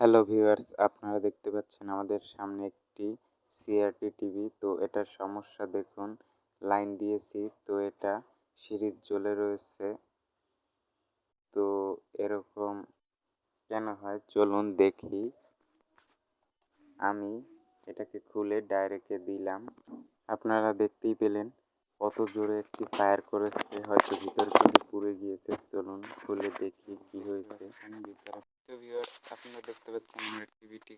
Hello viewers, আপনারা দেখতে পাচ্ছেন আমাদের সামনে একটি সিআরটি টিভি। তো এটার সমস্যা দেখুন, লাইন দিয়েছি তো এটা সিরিজ জ্বলে রয়েছে। তো এরকম কেন হয় চলুন দেখি। আমি এটাকে খুলে ডাইরেক্টে দিলাম, আপনারা দেখতেই পেলেন কত জোরে একটি ফায়ার করেছে, হয়তো ভিতর কিছু পুড়ে গিয়েছে। চলুন খুলে দেখি কি হয়েছে। তো ভিউয়ার্স, আপনারা দেখতে পাচ্ছেন আমরা টিভিটি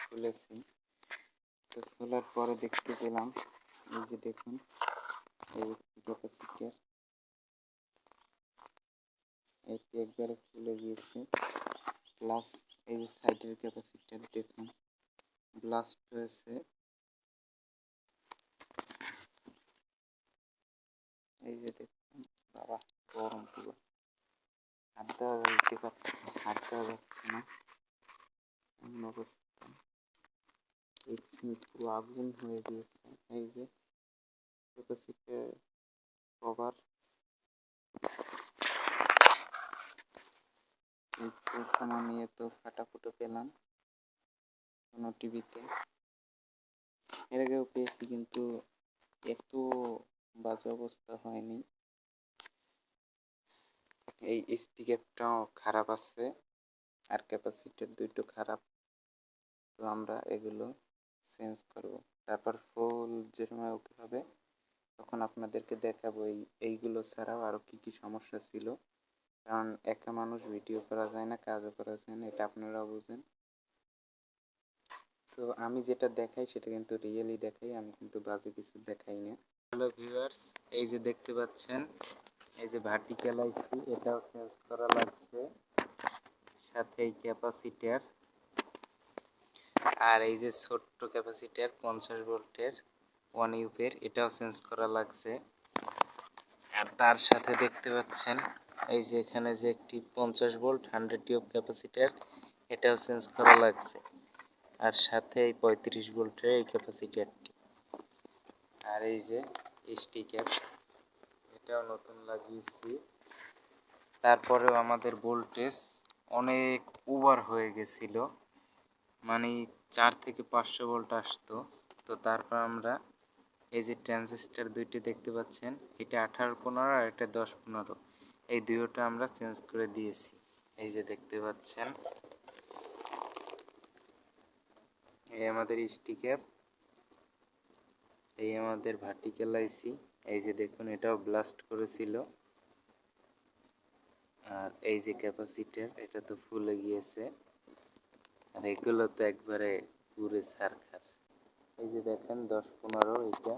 খুলেছি। তো খোলার পরে দেখতে পেলাম এই যে দেখুন, এই ক্যাপাসিটার এটি একবারে খুলে গিয়েছে। প্লাস এই যে সাইডের ক্যাপাসিটার দেখুন ব্লাস্ট হয়েছে। এই যে দেখুন, বাবা গরম পুরো, হাত দেওয়া যেতে পারছে, হাত দেওয়া যাচ্ছে না এমন অবস্থা। পুরো আগুন হয়ে গিয়েছে। এই যে ক্যাপাসিটার কভার, এই প্রথম আমি এত ফাটাফুটো পেলাম কোনো টিভিতে, এর আগেও পেয়েছি কিন্তু এত বাজে অবস্থা হয়নি। এই স্টিকেপটাও খারাপ আছে আর ক্যাপাসিটার দুটো খারাপ। তো আমরা এগুলো চেঞ্জ করব, তারপর ফুল যে সময় ওকে হবে তখন আপনাদেরকে দেখাবো এইগুলো ছাড়াও আরও কী কী সমস্যা ছিল। কারণ একা মানুষ ভিডিও করা যায় না, কাজও করা যায় না, এটা আপনারাও বুঝেন। তো আমি যেটা দেখাই সেটা কিন্তু রিয়েলি দেখাই, আমি কিন্তু বাজে কিছু দেখাই না। হ্যালো ভিউয়ার্স, এই যে দেখতে পাচ্ছেন এই যে ভার্টিক্যাল আইসি, এটাও চেঞ্জ করা লাগছে, সাথে এই ক্যাপাসিটার আর এই যে ছোট্ট ক্যাপাসিটার 50 ভোল্টের 1 ইউপের, এটাও চেঞ্জ করা লাগছে। আর তার সাথে দেখতে পাচ্ছেন এই যে এখানে যে একটি 50 ভোল্ট 100 টিউব ক্যাপাসিটার, এটাও চেঞ্জ করা লাগছে। আর সাথে এই 35 ভোল্টের এই ক্যাপাসিটারটি, আর এই যে এসটি ক্যাপ, এটাও নতুন লাগিয়েছি। তারপরেও আমাদের ভোল্টেজ অনেক ওভার হয়ে গেছিল, মানে 4 থেকে 500 ভোল্ট আসতো। তো তারপর আমরা এই যে ট্রানজিস্টার দুইটি দেখতে পাচ্ছেন, এটা 18-15 আর এটা 10-15, এই দুইটা আমরা চেঞ্জ করে দিয়েছি। এই যে দেখতে পাচ্ছেন এই আমাদের স্টিক অ্যাপ, এই আমাদের ভার্টিক্যাল আইসি, এই যে দেখুন এটাও ব্লাস্ট করেছিল। আর এই যে ক্যাপাসিটার, এটা তো ফুলে গিয়েছে, আর এগুলো তো একবারে পুরে সারখার। এই যে দেখেন 10-15 এইটা,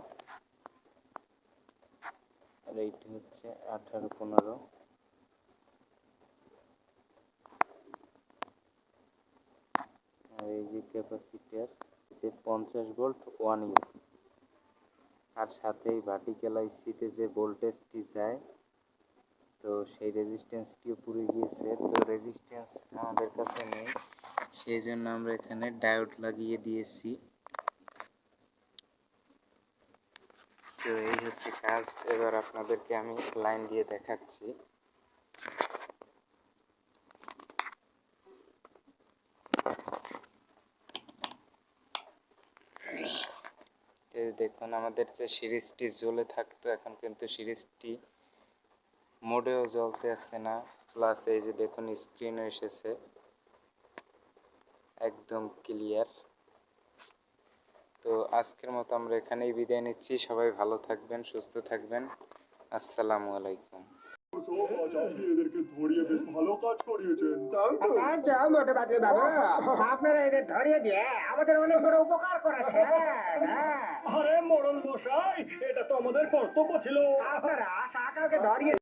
আর এইটা হচ্ছে 18-15। আর এই যে ক্যাপাসিটার যে 50 ভোল্ট 1 ইউ, আর সাথে এই ভার্টিক্যাল আইসিতে যে ভোল্টেজটি যায়, তো সেই রেজিস্ট্যান্সটিও পুড়ে গিয়েছে। তো রেজিস্ট্যান্স আমাদের কাছে নেই, সেই জন্য আমরা এখানে ডায়োড লাগিয়ে দিয়েছি। তো এই হচ্ছে কাজ। এবার আপনাদেরকে আমি লাইন দিয়ে দেখাচ্ছি। দেখুন আমাদের যে সিরিজটি জ্বলে থাকতো, এখন কিন্তু সিরিজটি মোডেও জ্বলতে আসছে না। প্লাস এই যে দেখুন স্ক্রিনও এসেছে একদম ক্লিয়ার। তো আজকের মতো আমরা এখানেই বিদায় নিচ্ছি। সবাই ভালো থাকবেন, সুস্থ থাকবেন। আসসালামু আলাইকুম। এদেরকে ধরিয়ে বেশ ভালো কাজ করিয়েছেন। আপনারা এদের ধরিয়ে দিয়ে আমাদের অনেক বড় উপকার করেছেন। আরে মোড়ল মশাই, এটা তো আমাদের কর্তব্য ছিল। আপনারা কাউকে ধরিয়ে